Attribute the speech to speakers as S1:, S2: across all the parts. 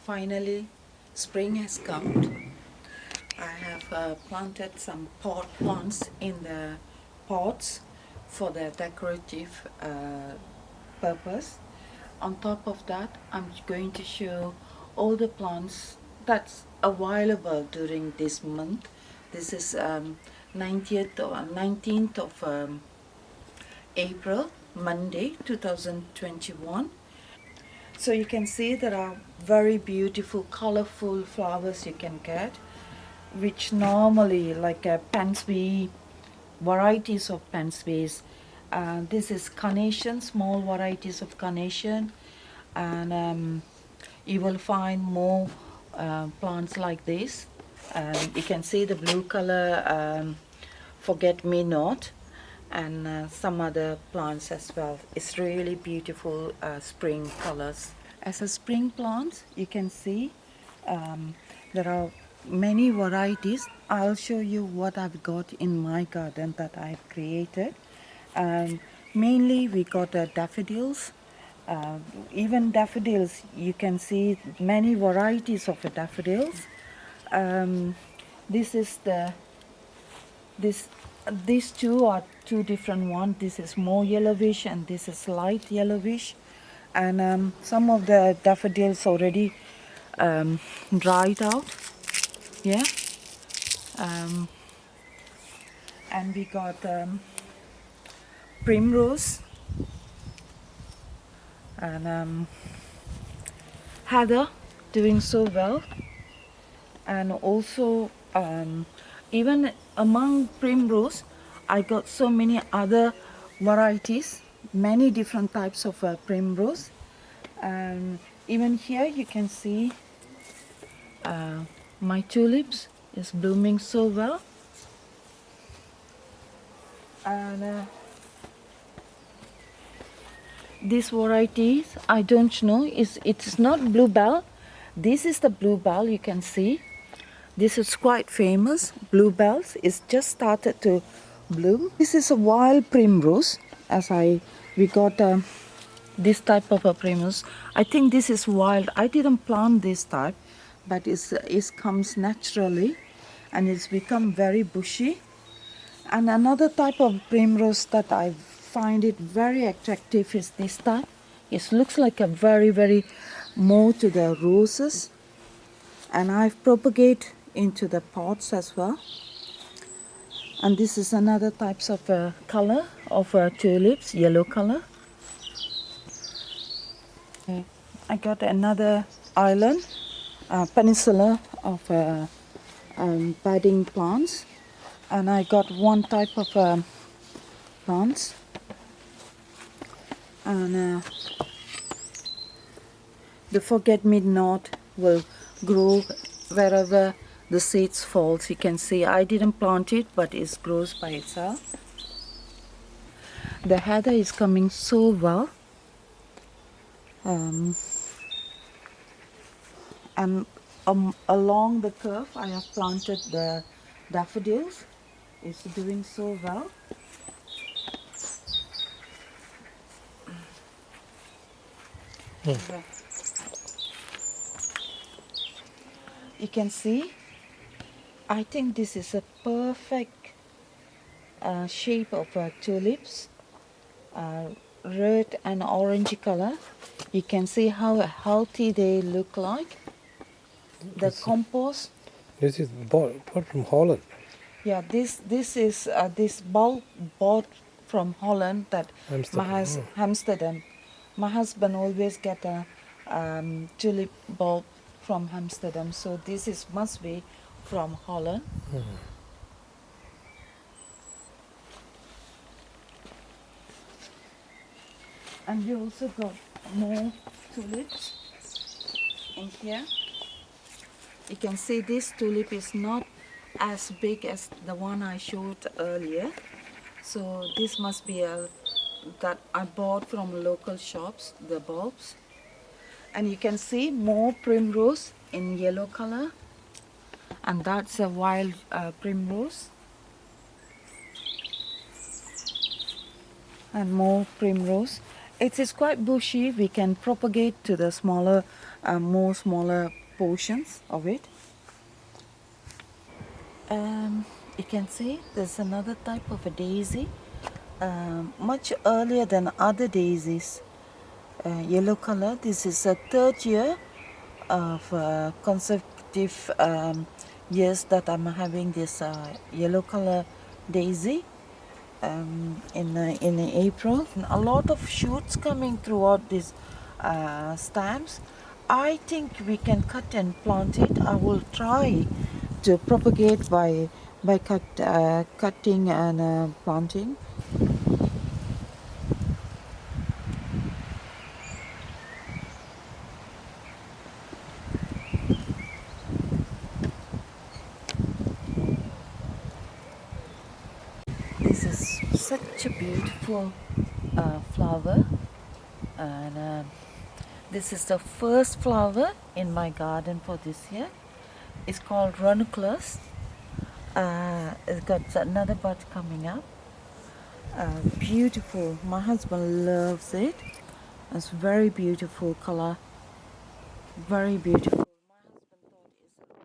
S1: Finally, spring has come. I have planted some pot plants in the pots for the decorative purpose. On top of that, I'm going to show all the plants that's available during this month. This is 19th of April, Monday 2021. So you can see there are very beautiful, colorful flowers you can get, which normally like a pansy, varieties of pansies. This is carnation, small varieties of carnation, and you will find more plants like this. You can see the blue color forget me not, and some other plants as well. It's really beautiful spring colors. As a spring plant, you can see there are many varieties. I'll show you what I've got in my garden that I've created. Mainly we got daffodils. Even daffodils, you can see many varieties of daffodils. This is this these two are two different ones. This is more yellowish and this is light yellowish, and some of the daffodils already dried out. Yeah. And we got Primrose and Heather doing so well, and also even among Primrose I got so many other varieties, many different types of Primrose, and even here you can see my tulips is blooming so well, and these varieties I don't know, it's not bluebell. This is the bluebell, you can see. This is quite famous. Bluebells is just started to bloom. This is a wild primrose. We got this type of a primrose. I think this is wild. I didn't plant this type, but it comes naturally, and it's become very bushy. And another type of primrose that I find it very attractive is this type. It looks like a very more to the roses, and I've propagated into the pots as well. And this is another types of color of tulips, yellow color. I got another island, peninsula of budding plants, and I got one type of plants, and the forget-me-not will grow wherever the seeds falls. You can see I didn't plant it, but it grows by itself. The heather is coming so well, and along the curve I have planted the daffodils. It's doing so well. Okay. You can see, I think this is a perfect shape of tulips, red and orangey color. You can see how healthy they look like. The compost.
S2: This is bought from Holland.
S1: Yeah, this is this bulb bought from Holland, that Amsterdam. My husband always get a tulip bulb from Amsterdam, so this must be from Holland. And we also got more tulips in here. You can see this tulip is not as big as the one I showed earlier, so this must be that I bought from local shops, the bulbs. And you can see more primrose in yellow color, and that's a wild primrose, and more primrose. It is quite bushy. We can propagate to the smaller more smaller portions of it. You can see there's another type of a daisy, much earlier than other daisies. Yellow color. This is a third year of consecutive years that I'm having this yellow color daisy. In April, a lot of shoots coming throughout these stems. I think we can cut and plant it. I will try to propagate by cutting and planting. This is such a beautiful flower, and this is the first flower in my garden for this year. It's called ranunculus. It's got another bud coming up. Beautiful. My husband loves it. It's very beautiful color. Very beautiful. My husband thought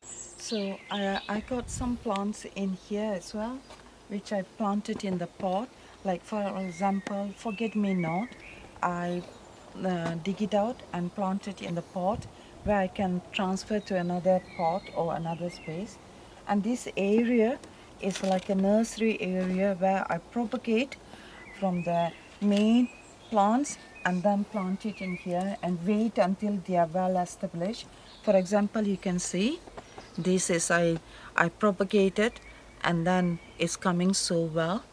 S1: it's a rose. So I got some plants in here as well, which I planted in the pot. Like for example, forget me not. I dig it out and plant it in the pot where I can transfer to another pot or another space. And this area is like a nursery area where I propagate from the main plants and then plant it in here and wait until they are well established. For example, you can see this is I propagated and then it's coming so well.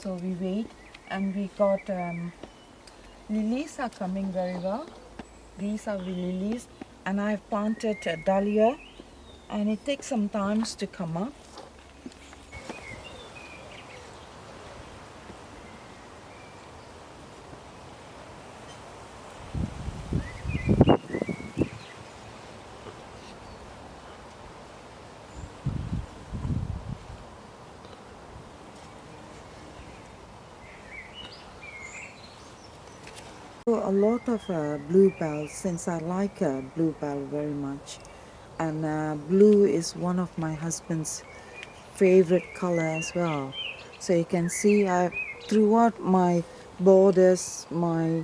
S1: So we wait and we got lilies are coming very well. These are the lilies, and I've planted a dahlia, and it takes some time to come up. So a lot of bluebells, since I like bluebell very much, and blue is one of my husband's favorite color as well. So you can see I throughout my borders, my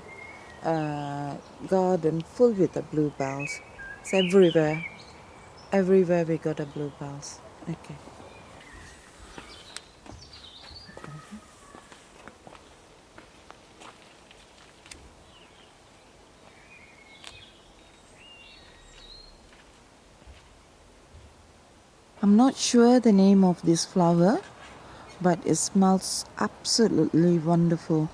S1: garden full with the bluebells. It's everywhere. Everywhere we got a bluebells. Okay. I'm not sure the name of this flower, but it smells absolutely wonderful.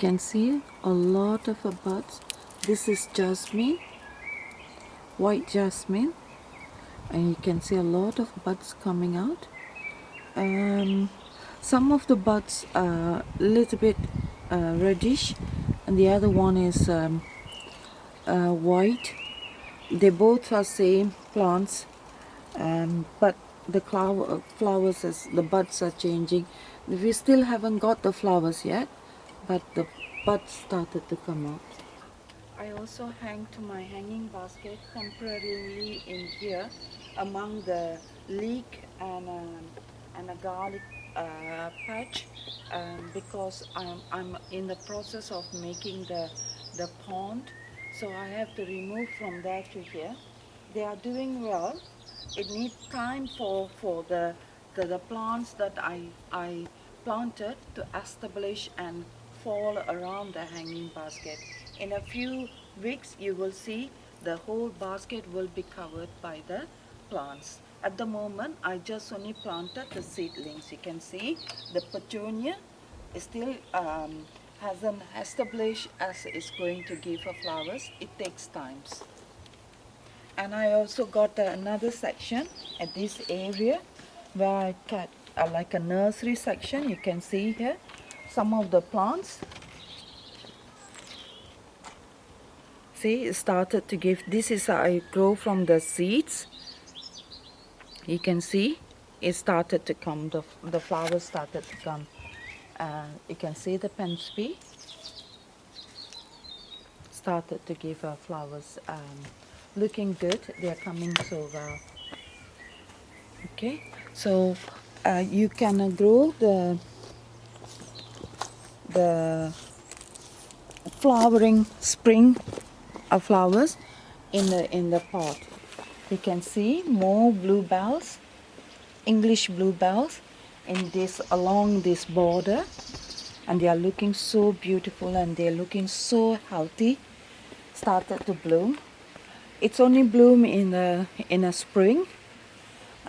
S1: You can see a lot of buds. This is jasmine, white jasmine, and you can see a lot of buds coming out. Some of the buds are a little bit reddish, and the other one is white. They both are same plants, but the flowers, the buds are changing. We still haven't got the flowers yet, but the buds started to come out. I also hang to my hanging basket temporarily in here among the leek and a garlic patch, because I'm in the process of making the pond, so I have to remove from there to here. They are doing well. It needs time for the plants that I planted to establish and fall around the hanging basket. In a few weeks you will see the whole basket will be covered by the plants. At the moment I just only planted the seedlings. You can see the petunia is still hasn't established as it's going to give her flowers. It takes times. And I also got another section at this area where I cut like a nursery section. You can see here some of the plants. See, it started to give. This is I grow from the seeds. You can see it started to come. The flowers started to come. You can see the pensby started to give flowers. Looking good. They are coming so well. Okay, so you can grow the flowering spring flowers in the pot. You can see more bluebells, English bluebells, in this along this border, and they are looking so beautiful and they are looking so healthy. Started to bloom. It's only bloom in a spring,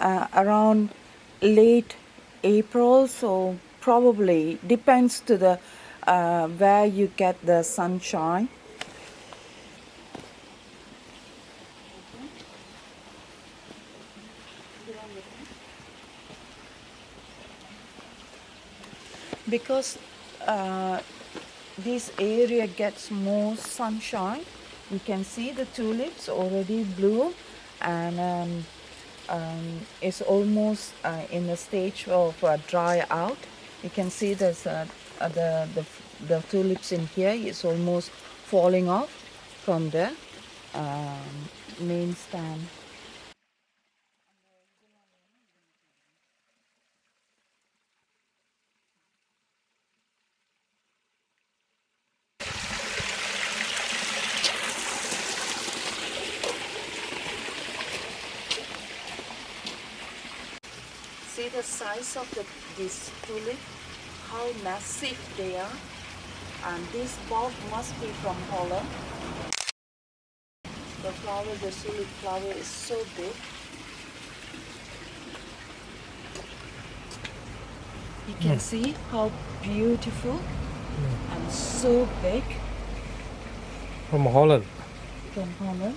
S1: around late April, so probably depends to the where you get the sunshine. Because this area gets more sunshine, you can see the tulips already bloom, and it's almost in the stage of dry out. You can see there's the tulips in here is almost falling off from the main stand. See the size of this tulip, how massive they are. And this bulb must be from Holland. The flower, the tulip flower is so big. You can see how beautiful and so big
S2: From Holland.
S1: from Holland.